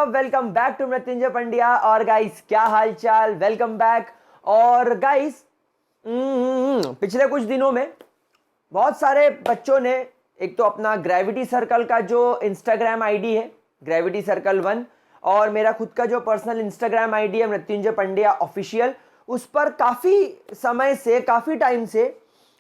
Welcome back to Mrityunjay Pandya. और guys क्या हाल चाल, वेलकम बैक। और गाइस पिछले कुछ दिनों में बहुत सारे बच्चों ने एक तो अपना ग्रेविटी सर्कल का जो इंस्टाग्राम आईडी है ग्रेविटी सर्कल 1 और मेरा खुद का जो पर्सनल इंस्टाग्राम आईडी है मृत्युंजय पंड्या ऑफिशियल, उस पर काफ़ी समय से काफ़ी टाइम से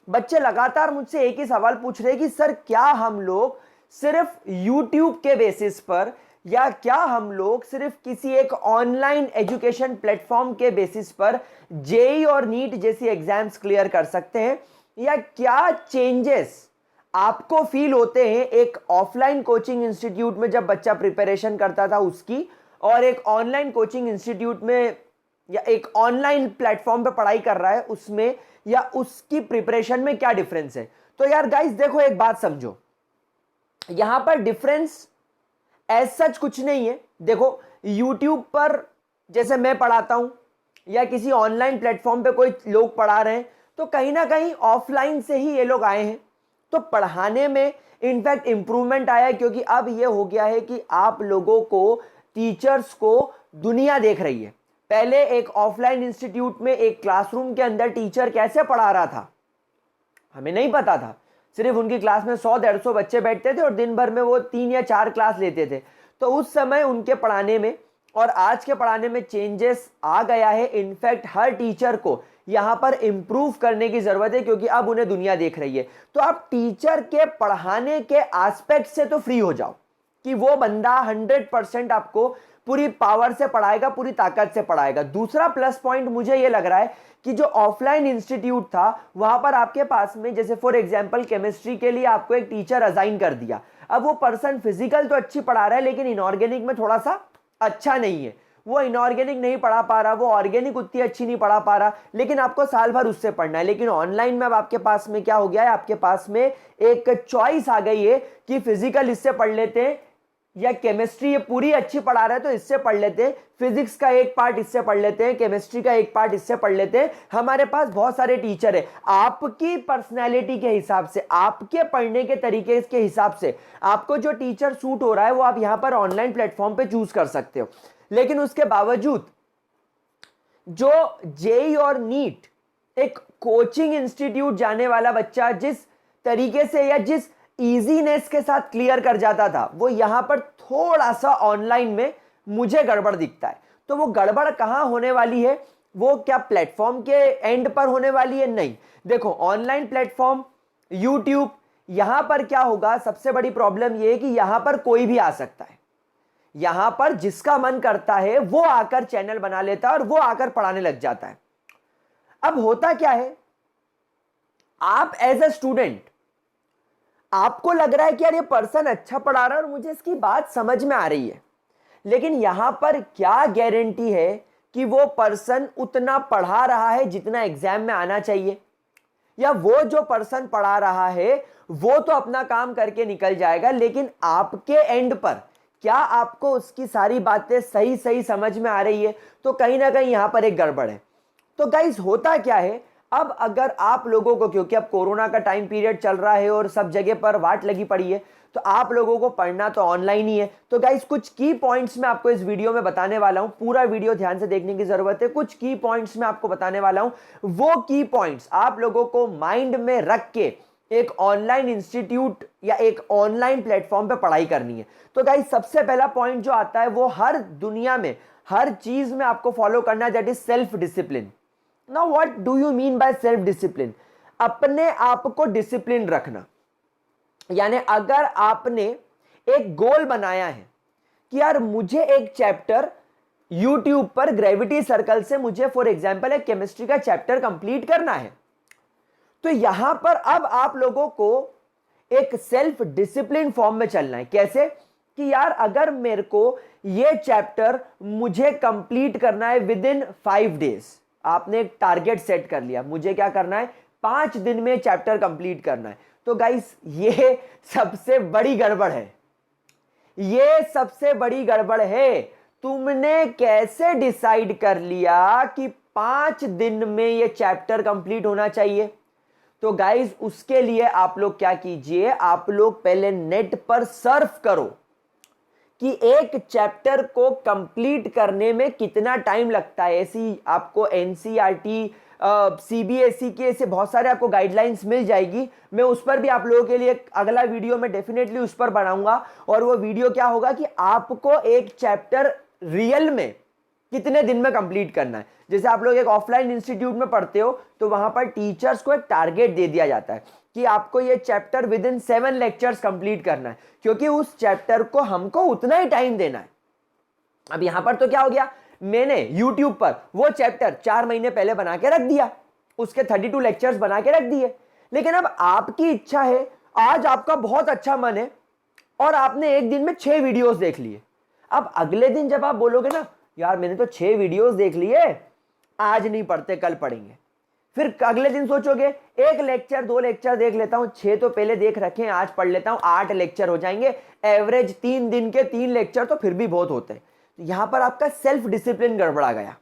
बच्चे लगातार मुझसे एक ही सवाल पूछ रहे हैं कि सर क्या हम लोग सिर्फ YouTube के बेसिस पर या क्या हम लोग सिर्फ किसी एक ऑनलाइन एजुकेशन प्लेटफॉर्म के बेसिस पर जेई और नीट जैसी एग्जाम्स क्लियर कर सकते हैं, या क्या चेंजेस आपको फील होते हैं एक ऑफलाइन कोचिंग इंस्टीट्यूट में जब बच्चा प्रिपरेशन करता था उसकी, और एक ऑनलाइन कोचिंग इंस्टीट्यूट में या एक ऑनलाइन प्लेटफॉर्म पे पढ़ाई कर रहा है उसमें, या उसकी प्रिपरेशन में क्या डिफरेंस है। तो यार गाइस देखो, एक बात समझो, यहां पर डिफरेंस एज सच कुछ नहीं है। देखो YouTube पर जैसे मैं पढ़ाता हूं या किसी ऑनलाइन प्लेटफॉर्म पे कोई लोग पढ़ा रहे हैं, तो कहीं ना कहीं ऑफलाइन से ही ये लोग आए हैं, तो पढ़ाने में इनफैक्ट इंप्रूवमेंट आया है, क्योंकि अब ये हो गया है कि आप लोगों को, टीचर्स को दुनिया देख रही है। पहले एक ऑफलाइन इंस्टीट्यूट में एक क्लासरूम के अंदर टीचर कैसे पढ़ा रहा था हमें नहीं पता था। सिर्फ उनकी क्लास में 100-150 बच्चे बैठते थे और दिन भर में वो 3 या 4 क्लास लेते थे। तो उस समय उनके पढ़ाने में और आज के पढ़ाने में चेंजेस आ गया है। इनफैक्ट हर टीचर को यहाँ पर इम्प्रूव करने की ज़रूरत है, क्योंकि अब उन्हें दुनिया देख रही है। तो आप टीचर के पढ़ाने के एस्पेक्ट से तो फ्री हो जाओ कि वो बंदा 100% आपको पूरी पावर से पढ़ाएगा, पूरी ताकत से पढ़ाएगा। दूसरा प्लस पॉइंट मुझे ये लग रहा है कि जो ऑफलाइन इंस्टीट्यूट था वहां पर आपके पास में, जैसे फॉर एग्जांपल केमिस्ट्री के लिए आपको एक टीचर असाइन कर दिया। अब वो पर्सन फिजिकल तो अच्छी पढ़ा रहा है लेकिन इनऑर्गेनिक में थोड़ा सा अच्छा नहीं है, वो इनऑर्गेनिक नहीं पढ़ा पा रहा, वो ऑर्गेनिक उतनी अच्छी नहीं पढ़ा पा रहा, लेकिन आपको साल भर उससे पढ़ना है। लेकिन ऑनलाइन में अब आपके पास में क्या हो गया है, आपके पास में एक चॉइस आ गई है कि फिजिकल इससे पढ़ लेते हैं, या केमिस्ट्री ये पूरी अच्छी पढ़ा रहा है तो इससे पढ़ लेते हैं, फिजिक्स का एक पार्ट इससे पढ़ लेते हैं, केमिस्ट्री का एक पार्ट इससे पढ़ लेते हैं। हमारे पास बहुत सारे टीचर है, आपकी पर्सनैलिटी के हिसाब से, आपके पढ़ने के तरीके के हिसाब से आपको जो टीचर सूट हो रहा है वो आप यहां पर ऑनलाइन प्लेटफॉर्म पे चूज कर सकते हो। लेकिन उसके बावजूद जो जेई और नीट एक कोचिंग इंस्टीट्यूट जाने वाला बच्चा जिस तरीके से या जिस इजीनेस के साथ क्लियर कर जाता था, वो यहां पर थोड़ा सा ऑनलाइन में मुझे गड़बड़ दिखता है। तो वो गड़बड़ कहां होने वाली है, वो क्या प्लेटफॉर्म के एंड पर होने वाली है? नहीं। देखो ऑनलाइन प्लेटफॉर्म यूट्यूब, यहां पर क्या होगा, सबसे बड़ी प्रॉब्लम यह है कि यहां पर कोई भी आ सकता है। यहां पर जिसका मन करता है वो आकर चैनल बना लेता है और वो आकर पढ़ाने लग जाता है। अब होता क्या है, आप एज ए स्टूडेंट आपको लग रहा है कि यार ये पर्सन अच्छा पढ़ा रहा है और मुझे इसकी बात समझ में आ रही है, लेकिन यहां पर क्या गारंटी है कि वो पर्सन उतना पढ़ा रहा है जितना एग्जाम में आना चाहिए, या वो जो पर्सन पढ़ा रहा है वो तो अपना काम करके निकल जाएगा, लेकिन आपके एंड पर क्या आपको उसकी सारी बातें सही सही समझ में आ रही है? तो कहीं ना कहीं यहां पर एक गड़बड़ है। तो गाइस होता क्या है, अब अगर आप लोगों को, क्योंकि अब कोरोना का टाइम पीरियड चल रहा है और सब जगह पर वाट लगी पड़ी है, तो आप लोगों को पढ़ना तो ऑनलाइन ही है। तो गाइस कुछ की पॉइंट्स मैं आपको इस वीडियो में बताने वाला हूं, पूरा वीडियो ध्यान से देखने की जरूरत है। कुछ की पॉइंट्स मैं आपको बताने वाला हूं, वो की पॉइंट्स आप लोगों को माइंड में रख के एक ऑनलाइन इंस्टीट्यूट या एक ऑनलाइन प्लेटफॉर्म पे पढ़ाई करनी है। तो गाइस सबसे पहला पॉइंट जो आता है वो हर दुनिया में हर चीज में आपको फॉलो करना है, that is self discipline. Now what do you mean by self discipline? अपने आप को डिसिप्लिन रखना। यानी अगर आपने एक गोल बनाया है कि यार मुझे एक चैप्टर YouTube पर ग्रेविटी सर्कल से मुझे फॉर एग्जांपल एक केमिस्ट्री का चैप्टर कंप्लीट करना है, तो यहां पर अब आप लोगों को एक सेल्फ डिसिप्लिन फॉर्म में चलना है। कैसे कि यार अगर मेरे को ये चैप्टर मुझे कंप्लीट करना है विद इन 5 डेज, आपने एक टारगेट सेट कर लिया, मुझे क्या करना है, 5 दिन में चैप्टर कंप्लीट करना है। तो गाइस ये सबसे बड़ी गड़बड़ है, ये सबसे बड़ी गड़बड़ है। तुमने कैसे डिसाइड कर लिया कि 5 दिन में ये चैप्टर कंप्लीट होना चाहिए? तो गाइस उसके लिए आप लोग क्या कीजिए, आप लोग पहले नेट पर सर्फ करो कि एक चैप्टर को कंप्लीट करने में कितना टाइम लगता है। ऐसी आपको एनसीईआरटी सीबीएसई के ऐसे बहुत सारे आपको गाइडलाइंस मिल जाएगी। मैं उस पर भी आप लोगों के लिए अगला वीडियो में डेफिनेटली उस पर बनाऊंगा। और वो वीडियो क्या होगा कि आपको एक चैप्टर रियल में कितने दिन में कंप्लीट करना है। जैसे आप लोग एक ऑफलाइन इंस्टीट्यूट में पढ़ते हो तो वहां पर टीचर्स को एक टारगेट दे दिया जाता है कि आपको ये chapter with in 7 lectures complete करना है, क्योंकि उस चैप्टर को हमको उतना ही टाइम देना है। अब यहां पर तो क्या हो गया, मैंने YouTube पर वो चैप्टर 4 महीने पहले बना के रख दिया, उसके 32 लेक्चर्स बना के रख दिए। लेकिन अब आपकी इच्छा है, आज आपका बहुत अच्छा मन है और आपने एक दिन में 6 वीडियोस देख लिए। अब अगले दिन जब आप बोलोगे ना यार मैंने तो 6 वीडियोस देख लिए, आज नहीं पढ़ते कल पढ़ेंगे, फिर अगले दिन सोचोगे एक लेक्चर 2 लेक्चर देख लेता हूं, 6 तो पहले देख रखे हैं आज पढ़ लेता हूं, 8 लेक्चर हो जाएंगे, एवरेज 3 दिन के 3 लेक्चर तो फिर भी बहुत होते हैं। तो यहां पर आपका सेल्फ डिसिप्लिन गड़बड़ा गया।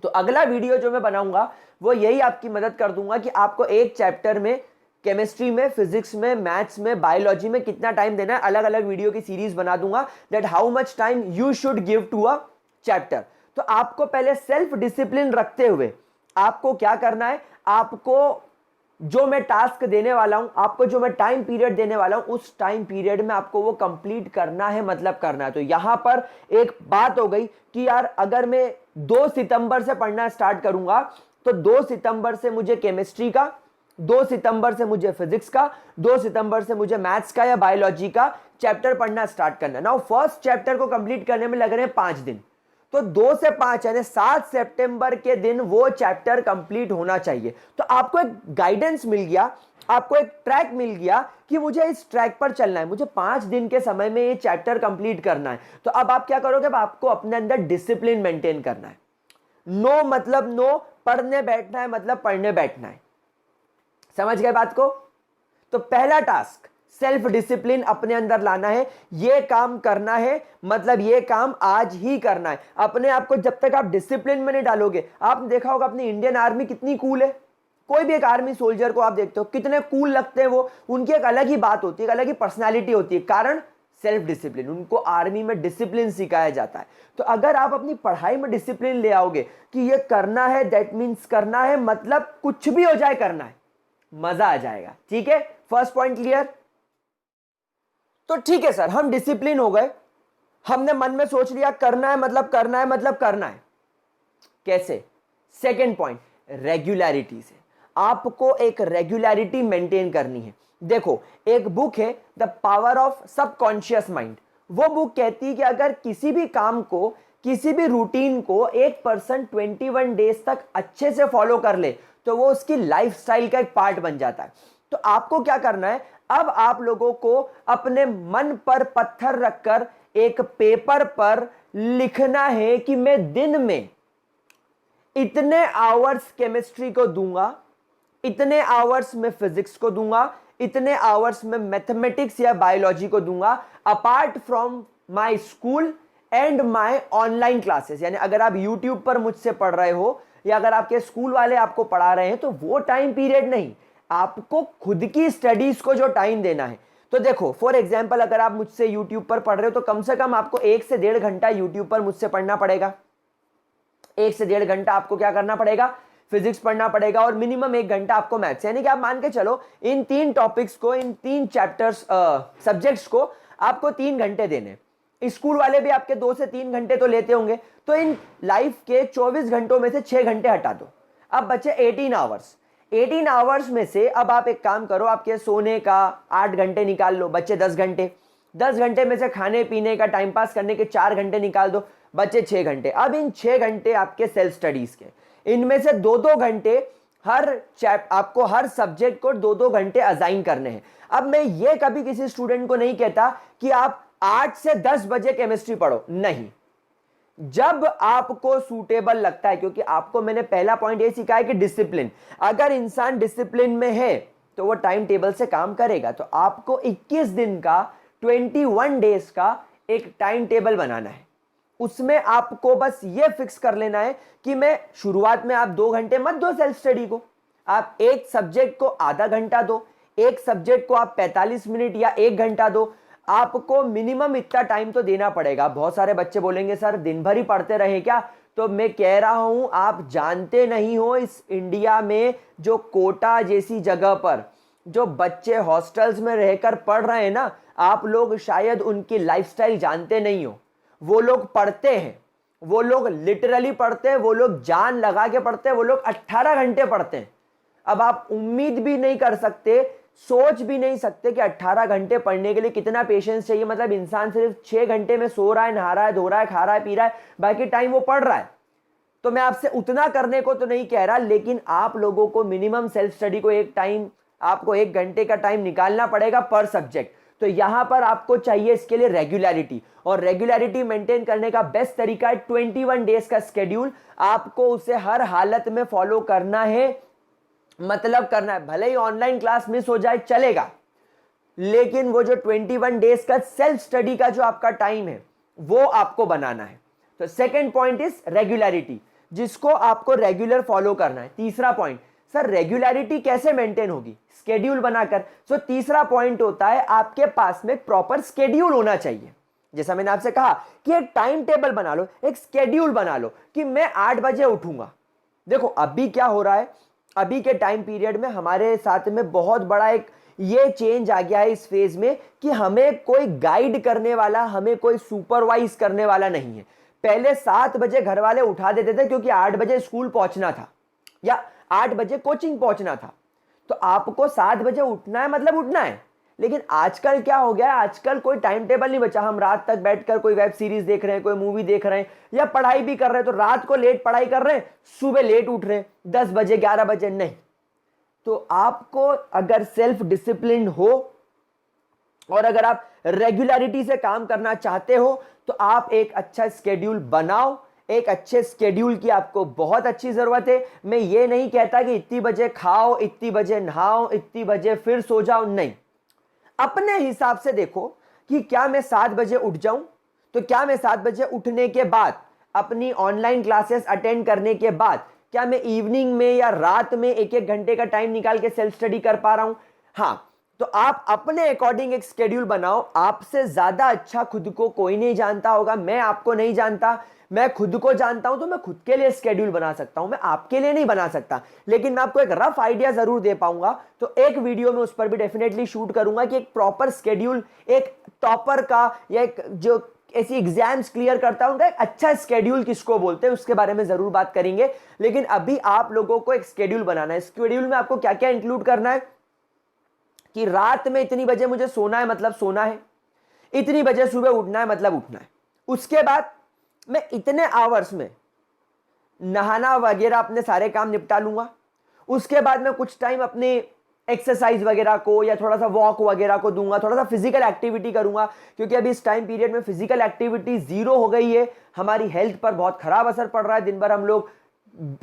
तो अगला वीडियो जो मैं बनाऊंगा वो यही आपकी मदद कर दूंगा कि आपको एक चैप्टर में केमिस्ट्री में, फिजिक्स में, मैथ्स में, बायोलॉजी में कितना टाइम देना है। अलग अलग वीडियो की सीरीज बना दूंगा that how much time you should give to a chapter. तो आपको पहले सेल्फ डिसिप्लिन रखते हुए आपको क्या करना है, आपको जो मैं टास्क देने वाला हूं, आपको जो मैं टाइम पीरियड देने वाला हूं, उस टाइम पीरियड में आपको वो कंप्लीट करना है, मतलब करना है। तो यहां पर एक बात हो गई कि यार अगर मैं 2 सितंबर से पढ़ना स्टार्ट करूंगा तो 2 सितंबर से मुझे केमिस्ट्री का, 2 सितंबर से मुझे फिजिक्स का, 2 सितंबर से मुझे मैथ्स का या बायोलॉजी का चैप्टर पढ़ना स्टार्ट करना। नाउ फर्स्ट चैप्टर को कंप्लीट करने में लग रहे हैं 5 दिन, तो 2 से 5 यानी 7 सितंबर के दिन वो चैप्टर कंप्लीट होना चाहिए। तो आपको एक गाइडेंस मिल गया, आपको एक ट्रैक मिल गया कि मुझे इस ट्रैक पर चलना है, मुझे 5 दिन के समय में ये चैप्टर कंप्लीट करना है। तो अब आप क्या करोगे, अब आपको अपने अंदर डिसिप्लिन मेंटेन करना है। नो मतलब नो, पढ़ने बैठना है मतलब पढ़ने बैठना है। समझ गए बात को? तो पहला टास्क सेल्फ डिसिप्लिन अपने अंदर लाना है, ये काम करना है, मतलब ये काम आज ही करना है। अपने आप को जब तक आप डिसिप्लिन में नहीं डालोगे, आपने देखा होगा अपनी इंडियन आर्मी कितनी कूल है, कोई भी एक आर्मी सोल्जर को आप देखते हो कितने कूल लगते हैं वो, उनकी एक अलग ही बात होती है, एक अलग ही पर्सनैलिटी होती है, कारण सेल्फ डिसिप्लिन। उनको आर्मी में डिसिप्लिन सिखाया जाता है। तो अगर आप अपनी पढ़ाई में डिसिप्लिन ले आओगे कि ये करना है, दैट मीन्स करना है, मतलब कुछ भी हो जाए करना है, मजा आ जाएगा। ठीक है, फर्स्ट पॉइंट क्लियर? तो ठीक है सर, हम डिसिप्लिन हो गए, हमने मन में सोच लिया करना है मतलब करना है, मतलब करना है। कैसे? सेकेंड पॉइंट, रेगुलरिटी से। आपको एक रेगुलरिटी मेंटेन करनी है। देखो, एक बुक है the power of subconscious mind. वो बुक कहती है कि अगर किसी भी काम को, किसी भी रूटीन को एक पर्सन 21 डेज तक अच्छे से फॉलो कर ले तो वो उसकी लाइफस्टाइल का एक पार्ट बन जाता है। तो आपको क्या करना है, अब आप लोगों को अपने मन पर पत्थर रखकर एक पेपर पर लिखना है कि मैं दिन में इतने आवर्स केमिस्ट्री को दूंगा, इतने आवर्स में फिजिक्स को दूंगा, इतने आवर्स में मैथमेटिक्स या बायोलॉजी को दूंगा, apart from my school and my online classes. यानी अगर आप यूट्यूब पर मुझसे पढ़ रहे हो या अगर आपके स्कूल वाले आपको पढ़ा रहे हैं तो वो टाइम पीरियड नहीं, आपको खुद की स्टडीज को जो टाइम देना है। तो देखो फॉर एग्जांपल, अगर आप मुझसे यूट्यूब पर पढ़ रहे हो तो कम से कम आपको 1 से 1.5 घंटा यूट्यूब पर मुझसे पढ़ना पड़ेगा। 1 से 1.5 घंटा आपको क्या करना पड़ेगा, फिजिक्स पढ़ना पड़ेगा, और मिनिमम 1 घंटा आपको मैथ्स। यानी कि आप मान के चलो इन 3 टॉपिक्स को, इन 3 चैप्टर्स सब्जेक्ट्स को आपको 3 घंटे देने। स्कूल वाले भी आपके 2 से 3 घंटे तो लेते होंगे, तो इन लाइफ के 24 घंटों में से 6 घंटे हटा दो, अब बचे 18 आवर्स। 18 आवर्स में से अब आप एक काम करो, आपके सोने का 8 घंटे निकाल लो, बच्चे 10 घंटे। 10 घंटे में से खाने पीने का, टाइम पास करने के 4 घंटे निकाल दो, बचे 6 घंटे। अब इन 6 घंटे आपके सेल्फ स्टडीज के, इनमें से 2-2 घंटे आपको हर सब्जेक्ट को 2-2 घंटे असाइन करने हैं। अब मैं ये कभी किसी स्टूडेंट को नहीं कहता कि आप 8 से 10 बजे केमिस्ट्री पढ़ो, नहीं, जब आपको सूटेबल लगता है, क्योंकि आपको मैंने पहला पॉइंट ये सिखाया कि डिसिप्लिन। अगर इंसान डिसिप्लिन में है तो वो टाइम टेबल से काम करेगा। तो आपको 21 दिन का, 21 डेज का एक टाइम टेबल बनाना है। उसमें आपको बस ये फिक्स कर लेना है कि मैं शुरुआत में आप 2 घंटे मत दो सेल्फ स्टडी को, आप एक सब्जेक्ट को आधा घंटा दो, एक सब्जेक्ट को आप 45 मिनट या 1 घंटा दो। आपको मिनिमम इतना टाइम तो देना पड़ेगा। बहुत सारे बच्चे बोलेंगे सर दिन भर ही पढ़ते रहे क्या, तो मैं कह रहा हूं आप जानते नहीं हो इस इंडिया में जो कोटा जैसी जगह पर जो बच्चे हॉस्टल्स में रहकर पढ़ रहे हैं ना, आप लोग शायद उनकी लाइफस्टाइल जानते नहीं हो। वो लोग पढ़ते हैं, वो लोग लिटरली पढ़ते हैं, वो लोग जान लगा के पढ़ते हैं, वो लोग 18 घंटे पढ़ते हैं। अब आप उम्मीद भी नहीं कर सकते, सोच भी नहीं सकते कि 18 घंटे पढ़ने के लिए कितना पेशेंस चाहिए। मतलब इंसान सिर्फ 6 घंटे में सो रहा है, नहा रहा है, धो रहा है, खा रहा है, पी रहा है, बाकी टाइम वो पढ़ रहा है। तो मैं आपसे उतना करने को तो नहीं कह रहा, लेकिन आप लोगों को मिनिमम सेल्फ स्टडी को एक टाइम, आपको 1 घंटे का टाइम निकालना पड़ेगा पर सब्जेक्ट। तो यहां पर आपको चाहिए इसके लिए रेगुलरिटी, और रेगुलरिटी मेंटेन करने का बेस्ट तरीका है 21 डेज का स्केड्यूल। आपको उसे हर हालत में फॉलो करना है, मतलब करना है। भले ही ऑनलाइन क्लास मिस हो जाए चलेगा, लेकिन वो जो 21 डेज का सेल्फ स्टडी का जो आपका टाइम है वो आपको बनाना है। तो सेकेंड पॉइंट इज रेगुलरिटी, जिसको आपको रेगुलर फॉलो करना है। तीसरा पॉइंट, सर रेगुलरिटी कैसे मेंटेन होगी, स्केड्यूल बनाकर। सो तीसरा पॉइंट होता है आपके पास में प्रॉपर स्केड्यूल होना चाहिए। जैसा मैंने आपसे कहा कि एक टाइम टेबल बना लो, एक स्केड्यूल बना लो कि मैं 8 बजे उठूंगा। देखो अभी क्या हो रहा है, अभी के टाइम पीरियड में हमारे साथ में बहुत बड़ा एक ये चेंज आ गया है इस फेज में कि हमें कोई गाइड करने वाला, हमें कोई सुपरवाइज करने वाला नहीं है। पहले 7 बजे घर वाले उठा देते थे क्योंकि 8 बजे स्कूल पहुंचना था या 8 बजे कोचिंग पहुंचना था, तो आपको 7 बजे उठना है मतलब उठना है। लेकिन आजकल क्या हो गया है, आजकल कोई टाइम टेबल नहीं बचा। हम रात तक बैठकर कोई वेब सीरीज देख रहे हैं, कोई मूवी देख रहे हैं, या पढ़ाई भी कर रहे हैं तो रात को लेट पढ़ाई कर रहे हैं, सुबह लेट उठ रहे हैं, 10 बजे 11 बजे नहीं। तो आपको अगर सेल्फ डिसिप्लिन हो और अगर आप रेगुलरिटी से काम करना चाहते हो तो आप एक अच्छा स्केड्यूल बनाओ। एक अच्छे स्केड्यूल की आपको बहुत अच्छी जरूरत है। मैं ये नहीं कहता कि इतनी बजे खाओ, इतनी बजे नहाओ, इतनी बजे फिर सो जाओ, नहीं। अपने हिसाब से देखो कि क्या मैं 7 बजे उठ जाऊं, तो क्या मैं 7 बजे उठने के बाद अपनी ऑनलाइन क्लासेस अटेंड करने के बाद क्या मैं इवनिंग में या रात में 1-1 घंटे का टाइम निकाल के सेल्फ स्टडी कर पा रहा हूं? हाँ, तो आप अपने अकॉर्डिंग एक स्केड्यूल बनाओ। आपसे ज्यादा अच्छा खुद को कोई नहीं जानता होगा, मैं आपको नहीं जानता, मैं खुद को जानता हूं, तो मैं खुद के लिए स्केड्यूल बना सकता हूं, मैं आपके लिए नहीं बना सकता, लेकिन मैं आपको एक रफ आइडिया जरूर दे पाऊंगा। तो एक वीडियो में उस पर भी डेफिनेटली शूट करूंगा कि एक प्रॉपर स्केड्यूल, एक टॉपर का या एक जो ऐसी एग्जाम्स क्लियर करता है उनका एक अच्छा स्केड्यूल किसको बोलते हैं, उसके बारे में जरूर बात करेंगे। लेकिन अभी आप लोगों को एक स्केड्यूल बनाना है। स्केड्यूल में आपको क्या क्या इंक्लूड करना है कि रात में इतनी बजे मुझे सोना है मतलब सोना है, इतनी बजे सुबह उठना है मतलब उठना है। उसके बाद मैं इतने आवर्स में नहाना वगैरह अपने सारे काम निपटा लूंगा। उसके बाद मैं कुछ टाइम अपने एक्सरसाइज वगैरह को या थोड़ा सा वॉक वगैरह को दूंगा, थोड़ा सा फिजिकल एक्टिविटी करूंगा, क्योंकि अभी इस टाइम पीरियड में फिजिकल एक्टिविटी जीरो हो गई है। हमारी हेल्थ पर बहुत खराब असर पड़ रहा है। दिन भर हम लोग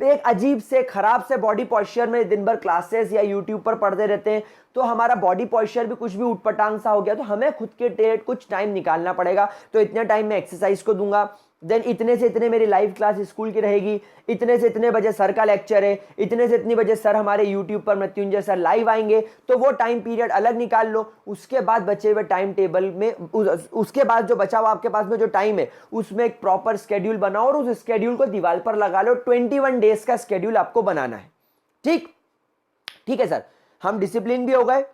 एक अजीब से खराब से बॉडी पॉस्चर में दिन भर क्लासेस या यूट्यूब पर पढ़ते रहते हैं, तो हमारा बॉडी पॉस्चर भी कुछ भी उटपटांग सा हो गया। तो हमें खुद के लिए कुछ टाइम निकालना पड़ेगा। तो इतने टाइम में एक्सरसाइज को दूंगा, देन इतने से इतने मेरी लाइव क्लास स्कूल की रहेगी, इतने से इतने बजे सर का लेक्चर है, इतने से इतनी बजे सर हमारे यूट्यूब पर मृत्युंजय सर लाइव आएंगे, तो वो टाइम पीरियड अलग निकाल लो। उसके बाद बचे हुए टाइम टेबल में उसके बाद जो बचा हुआ आपके पास में जो टाइम है उसमें एक प्रॉपर स्केड्यूल बनाओ और उस स्केड्यूल को दीवार पर लगा लो। 21 डेज का स्केड्यूल आपको बनाना है। ठीक है सर, हम डिसिप्लिन भी हो गए,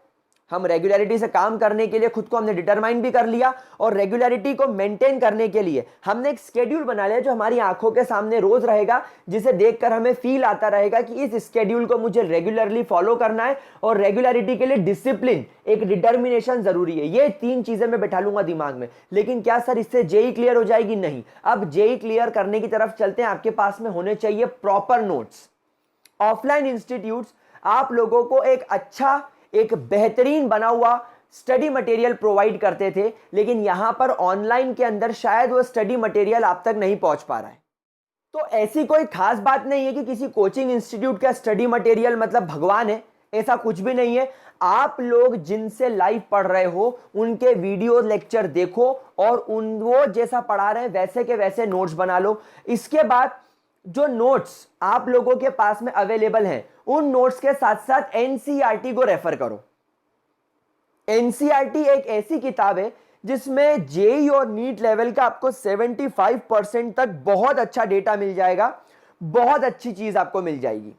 हम रेगुलरिटी से काम करने के लिए खुद को हमने डिटरमाइन भी कर लिया, और रेगुलरिटी को मेंटेन करने के लिए हमने एक स्केड्यूल बना लिया जो हमारी आंखों के सामने रोज रहेगा, जिसे देखकर हमें फील आता रहेगा कि इस स्केड्यूल को मुझे रेगुलरली फॉलो करना है। और रेगुलरिटी के लिए डिसिप्लिन, एक डिटर्मिनेशन जरूरी है। ये 3 चीजें मैं बैठा लूंगा दिमाग में। लेकिन क्या सर इससे जेई क्लियर हो जाएगी? नहीं। अब जेई क्लियर करने की तरफ चलते हैं। आपके पास में होने चाहिए प्रॉपर नोट्स। ऑफलाइन इंस्टीट्यूट्स आप लोगों को एक अच्छा, एक बेहतरीन बना हुआ स्टडी मटेरियल प्रोवाइड करते थे, लेकिन यहां पर ऑनलाइन के अंदर शायद वो स्टडी मटेरियल आप तक नहीं पहुंच पा रहा है। तो ऐसी कोई खास बात नहीं है कि किसी कोचिंग इंस्टीट्यूट का स्टडी मटेरियल मतलब भगवान है, ऐसा कुछ भी नहीं है। आप लोग जिनसे लाइव पढ़ रहे हो उनके वीडियो लेक्चर देखो और वो जैसा पढ़ा रहे हैं वैसे के वैसे नोट्स बना लो। इसके बाद जो नोट्स आप लोगों के पास में अवेलेबल हैं उन नोट्स के साथ साथ एनसीईआरटी को रेफर करो। एनसीईआरटी एक ऐसी किताब है जिसमें जेई और नीट लेवल का आपको 75% तक बहुत अच्छा डेटा मिल जाएगा, बहुत अच्छी चीज आपको मिल जाएगी।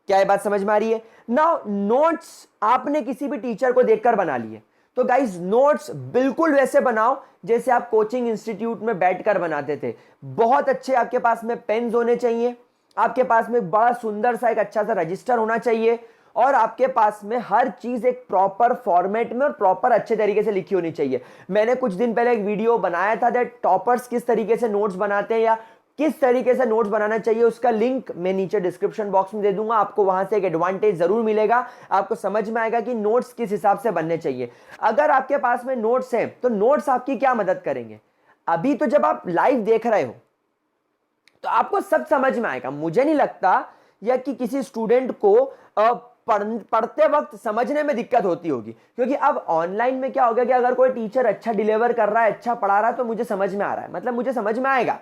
क्या ये बात समझ में आ रही है? नाउ नोट्स आपने किसी भी टीचर को देखकर बना लिए, तो गाइज नोट्स बिल्कुल वैसे बनाओ जैसे आप कोचिंग इंस्टीट्यूट में बैठकर बनाते थे। बहुत अच्छे आपके पास में पेन्स होने चाहिए, आपके पास में बड़ा सुंदर सा एक अच्छा सा रजिस्टर होना चाहिए, और आपके पास में हर चीज एक प्रॉपर फॉर्मेट में और प्रॉपर अच्छे तरीके से लिखी होनी चाहिए। मैंने कुछ दिन पहले एक वीडियो बनाया था दैट टॉपर्स किस तरीके से नोट्स बनाते हैं या किस तरीके से नोट्स बनाना चाहिए, उसका लिंक मैं नीचे डिस्क्रिप्शन बॉक्स में दे दूंगा। आपको वहां से एक एडवांटेज जरूर मिलेगा, आपको समझ में आएगा कि नोट्स किस हिसाब से बनने चाहिए। अगर आपके पास में नोट्स हैं तो नोट्स आपकी क्या मदद करेंगे? अभी तो जब आप लाइव देख रहे हो तो आपको सब समझ में आएगा। मुझे नहीं लगता या कि किसी स्टूडेंट को पढ़ते वक्त समझने में दिक्कत होती होगी, क्योंकि अब ऑनलाइन में क्या हो गया कि अगर कोई टीचर अच्छा डिलीवर कर रहा है, अच्छा पढ़ा रहा है, तो मुझे समझ में आ रहा है, मतलब मुझे समझ में आएगा।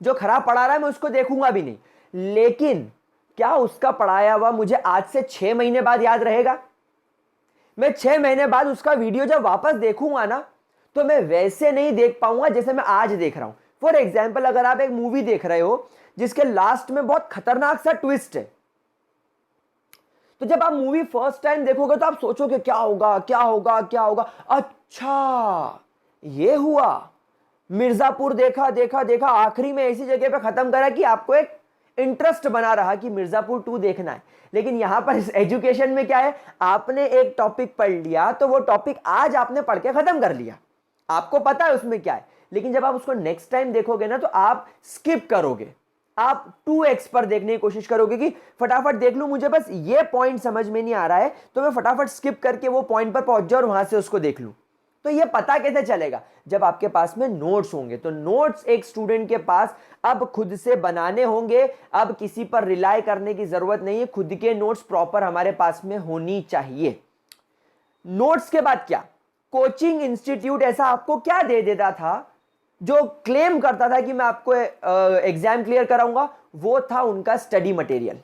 जो खराब पढ़ा रहा है मैं उसको देखूंगा भी नहीं, लेकिन क्या उसका पढ़ाया हुआ मुझे आज से 6 महीने बाद याद रहेगा? मैं 6 महीने बाद उसका वीडियो जब वापस देखूंगा ना, तो मैं वैसे नहीं देख पाऊंगा जैसे मैं आज देख रहा हूं। फॉर एग्जाम्पल, अगर आप एक मूवी देख रहे हो जिसके लास्ट में बहुत खतरनाक सा ट्विस्ट है, तो जब आप मूवी फर्स्ट टाइम देखोगे तो आप सोचोगे क्या होगा क्या होगा क्या होगा, अच्छा ये हुआ, मिर्जापुर देखा देखा देखा, आखिरी में ऐसी जगह पे खत्म करा कि आपको एक इंटरेस्ट बना रहा कि मिर्जापुर 2 देखना है। लेकिन यहां पर इस एजुकेशन में क्या है, आपने एक टॉपिक पढ़ लिया तो वो टॉपिक आज आपने पढ़ के खत्म कर लिया, आपको पता है उसमें क्या है, लेकिन जब आप उसको नेक्स्ट टाइम देखोगे ना तो आप स्किप करोगे, आप 2x पर देखने की कोशिश करोगे कि फटाफट देख लूं, मुझे बस ये पॉइंट समझ में नहीं आ रहा है तो मैं फटाफट स्किप करके वो पॉइंट पर पहुंच जाऊं और वहां से उसको देख लूं। तो ये पता कैसे चलेगा? जब आपके पास में नोट्स होंगे। तो नोट्स एक स्टूडेंट के पास अब खुद से बनाने होंगे, अब किसी पर रिलाय करने की जरूरत नहीं है, खुद के नोट्स प्रॉपर हमारे पास में होनी चाहिए। नोट्स के बाद क्या, कोचिंग इंस्टीट्यूट ऐसा आपको क्या दे देता था जो क्लेम करता था कि मैं आपको एग्जाम क्लियर कराऊंगा? वो था उनका स्टडी मटेरियल।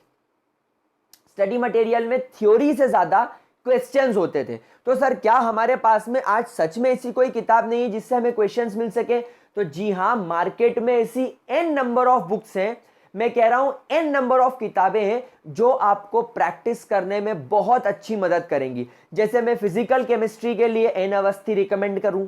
स्टडी मटेरियल में थ्योरी से ज्यादा क्वेश्चंस होते थे। तो सर क्या हमारे पास में आज सच में ऐसी कोई किताब नहीं है जिससे हमें क्वेश्चंस मिल सके? तो जी हां, मार्केट में ऐसी n नंबर ऑफ बुक्स हैं, मैं कह रहा हूं n नंबर ऑफ किताबें हैं जो आपको प्रैक्टिस करने में बहुत अच्छी मदद करेंगी। जैसे मैं फिजिकल केमिस्ट्री के लिए एन अवस्थी रिकमेंड करूं,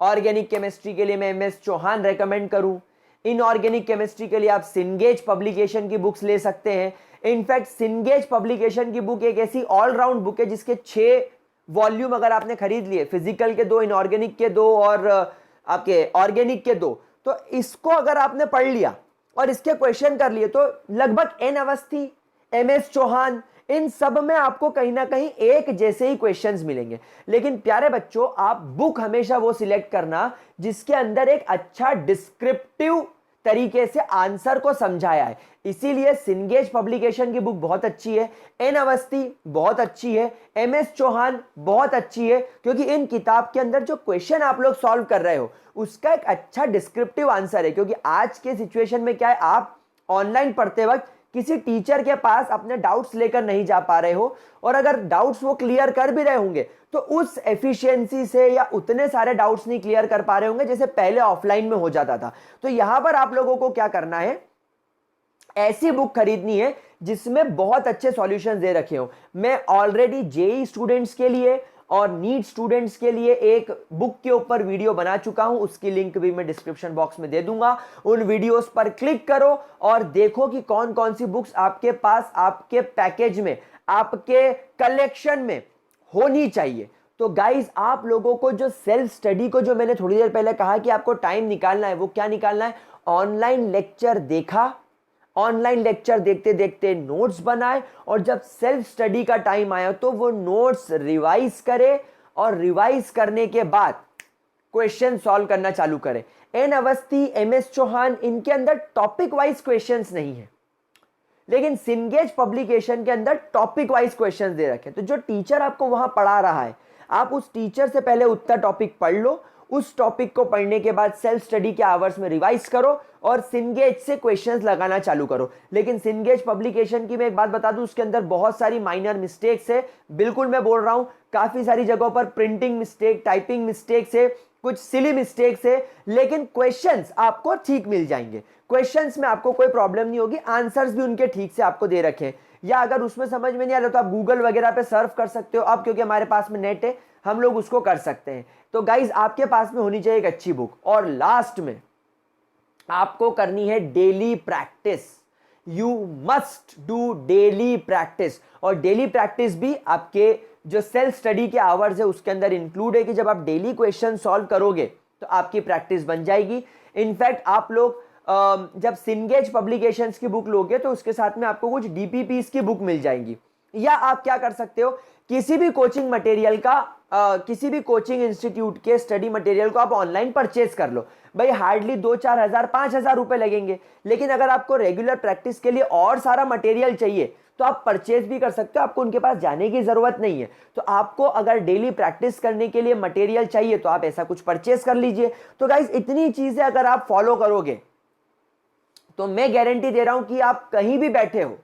ऑर्गेनिक केमिस्ट्री के लिए मैं MS चौहान रेकमेंड करूं, इनऑर्गेनिक केमिस्ट्री के लिए आप सिनगेज पब्लिकेशन की बुक्स ले सकते हैं। इनफैक्ट सिनगेज पब्लिकेशन की बुक एक ऐसी ऑलराउंड बुक है जिसके 6 वॉल्यूम अगर आपने खरीद लिए, फिजिकल के 2, इनऑर्गेनिक के 2 और आपके ऑर्गेनिक के 2, तो इसको अगर आपने पढ़ लिया और इसके क्वेश्चन कर लिए तो लगभग एन अवस्थी, MS चौहान, इन सब में आपको कहीं ना कहीं एक जैसे ही क्वेश्चंस मिलेंगे। लेकिन प्यारे बच्चों, आप बुक हमेशा वो सिलेक्ट करना जिसके अंदर एक अच्छा डिस्क्रिप्टिव तरीके से आंसर को समझाया है। इसीलिए सिनगेज पब्लिकेशन की बुक बहुत अच्छी है, एन अवस्थी बहुत अच्छी है, MS चौहान बहुत अच्छी है, क्योंकि इन किताब के अंदर जो क्वेश्चन आप लोग सॉल्व कर रहे हो उसका एक अच्छा डिस्क्रिप्टिव आंसर है। क्योंकि आज के सिचुएशन में क्या है, आप ऑनलाइन पढ़ते वक्त किसी टीचर के पास अपने डाउट्स लेकर नहीं जा पा रहे हो, और अगर डाउट्स वो क्लियर कर भी रहे होंगे तो उस एफिशिएंसी से या उतने सारे डाउट्स नहीं क्लियर कर पा रहे होंगे जैसे पहले ऑफलाइन में हो जाता था। तो यहां पर आप लोगों को क्या करना है, ऐसी बुक खरीदनी है जिसमें बहुत अच्छे सॉल्यूशंस दे रखे हो। मैं ऑलरेडी जेई स्टूडेंट्स के लिए और नीट स्टूडेंट्स के लिए एक बुक के ऊपर वीडियो बना चुका हूं, उसकी लिंक भी मैं डिस्क्रिप्शन बॉक्स में दे दूंगा। उन वीडियोस पर क्लिक करो और देखो कि कौन कौन सी बुक्स आपके पास, आपके पैकेज में, आपके कलेक्शन में होनी चाहिए। तो गाइज, आप लोगों को जो सेल्फ स्टडी को, जो मैंने थोड़ी देर पहले कहा कि आपको टाइम निकालना है, वो क्या निकालना है? ऑनलाइन लेक्चर देखा, ऑनलाइन लेक्चर देखते देखते नोट्स बनाए, और जब सेल्फ स्टडी का टाइम आया तो वो नोट्स रिवाइज करे, और रिवाइज करने के बाद क्वेश्चन सॉल्व करना चालू करे। एन अवस्थी, MS चौहान, इनके अंदर टॉपिक वाइज क्वेश्चंस नहीं है, लेकिन सिनगेज पब्लिकेशन के अंदर टॉपिक वाइज क्वेश्चंस दे रखे। तो जो टीचर आपको वहां पढ़ा रहा है, आप उस टीचर से पहले उतना टॉपिक पढ़ लो, उस टॉपिक को पढ़ने के बाद सेल्फ स्टडी के आवर्स में रिवाइज करो और सिनगेज से क्वेश्चंस लगाना चालू करो। लेकिन सिनगेज पब्लिकेशन की मैं एक बात बता दूं, उसके अंदर बहुत सारी माइनर मिस्टेक्स है। बिल्कुल मैं बोल रहा हूं, काफी सारी जगहों पर प्रिंटिंग मिस्टेक, टाइपिंग मिस्टेक्स है, कुछ सिली मिस्टेक्स है, लेकिन क्वेश्चंस आपको ठीक मिल जाएंगे। क्वेश्चंस में आपको कोई प्रॉब्लम नहीं होगी, आंसर्स भी उनके ठीक से आपको दे रखे हैं। या अगर उसमें समझ में नहीं आ रहा तो आप गूगल वगैरह पे सर्फ कर सकते हो। अब क्योंकि हमारे पास में नेट है, हम लोग उसको कर सकते हैं। तो गाइज आपके पास में होनी चाहिए एक अच्छी बुक। और लास्ट में आपको करनी है daily practice. You must do daily practice. और डेली प्रैक्टिस भी आपके जो सेल्फ स्टडी के आवर्स है उसके अंदर इंक्लूड है कि जब आप डेली क्वेश्चन सॉल्व करोगे तो आपकी प्रैक्टिस बन जाएगी। इनफैक्ट आप लोग जब सिनगेज पब्लिकेशंस की बुक लोगे तो उसके साथ में आपको कुछ डीपीपीस की बुक मिल जाएंगी। या आप क्या कर सकते हो, किसी भी कोचिंग मटेरियल का किसी भी कोचिंग इंस्टीट्यूट के स्टडी मटेरियल को आप ऑनलाइन परचेज कर लो। भाई हार्डली 2-4 हज़ार 5,000 रुपए लगेंगे, लेकिन अगर आपको रेगुलर प्रैक्टिस के लिए और सारा मटेरियल चाहिए तो आप परचेज भी कर सकते हो, आपको उनके पास जाने की जरूरत नहीं है। तो आपको अगर डेली प्रैक्टिस करने के लिए मटेरियल चाहिए तो आप ऐसा कुछ परचेज कर लीजिए। तो गाइज इतनी चीजें अगर आप फॉलो करोगे तो मैं गारंटी दे रहा हूं कि आप कहीं भी बैठे हो,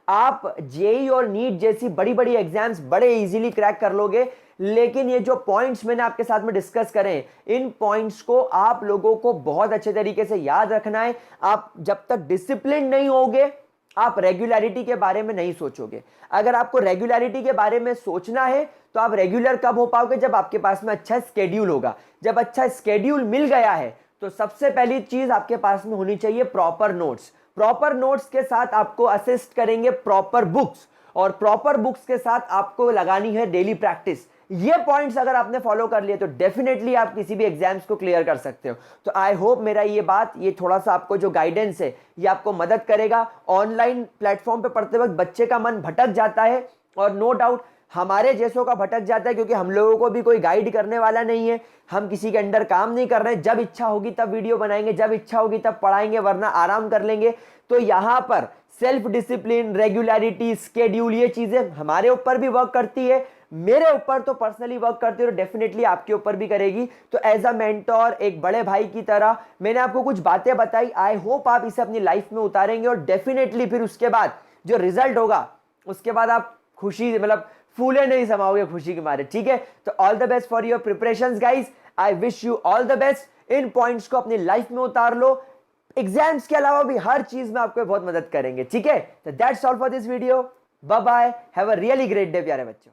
आप जेई और नीट जैसी बड़ी बड़ी एग्जाम्स बड़े इजीली क्रैक कर लोगे। लेकिन ये जो पॉइंट्स मैंने आपके साथ में डिस्कस करे हैं, इन पॉइंट्स को आप लोगों को बहुत अच्छे तरीके से याद रखना है। आप जब तक डिसिप्लिन नहीं होगे आप रेगुलरिटी के बारे में नहीं सोचोगे। अगर आपको रेगुलरिटी के बारे में सोचना है तो आप रेगुलर कब हो पाओगे, जब आपके पास में अच्छा स्केड्यूल होगा। जब अच्छा स्केड्यूल मिल गया है तो सबसे पहली चीज आपके पास में होनी चाहिए प्रॉपर नोट्स। प्रॉपर नोट्स के साथ आपको असिस्ट करेंगे प्रॉपर बुक्स, और प्रॉपर बुक्स के साथ आपको लगानी है डेली प्रैक्टिस। ये पॉइंट्स अगर आपने फॉलो कर लिए तो डेफिनेटली आप किसी भी एग्जाम्स को क्लियर कर सकते हो। तो आई होप मेरा ये थोड़ा सा आपको जो गाइडेंस है ये आपको मदद करेगा। ऑनलाइन प्लेटफॉर्म पे पढ़ते वक्त बच्चे का मन भटक जाता है, और नो डाउट हमारे जैसों का भटक जाता है, क्योंकि हम लोगों को भी कोई गाइड करने वाला नहीं है। हम किसी के अंडर काम नहीं कर रहे हैं। जब इच्छा होगी तब वीडियो बनाएंगे, जब इच्छा होगी तब पढ़ाएंगे, वरना आराम कर लेंगे। तो यहां पर सेल्फ डिसिप्लिन, रेगुलरिटी, स्केड्यूल, ये चीजें हमारे ऊपर भी वर्क करती है, मेरे ऊपर तो पर्सनली वर्क करती है, और डेफिनेटली आपके ऊपर भी करेगी। तो एज अ मेंटोर, एक बड़े भाई की तरह मैंने आपको कुछ बातें बताई। आई होप आप इसे अपनी लाइफ में उतारेंगे, और डेफिनेटली फिर उसके बाद जो रिजल्ट होगा उसके बाद आप खुशी मतलब फूले नहीं समाओगे खुशी के मारे। ठीक है, तो all the best for your preparations guys. I wish you all the best. In points को अपनी लाइफ में उतार लो। एग्जाम्स के अलावा भी हर चीज में आपको बहुत मदद करेंगे। ठीक है, तो that's all for this video. Bye bye, have a really great day प्यारे बच्चों।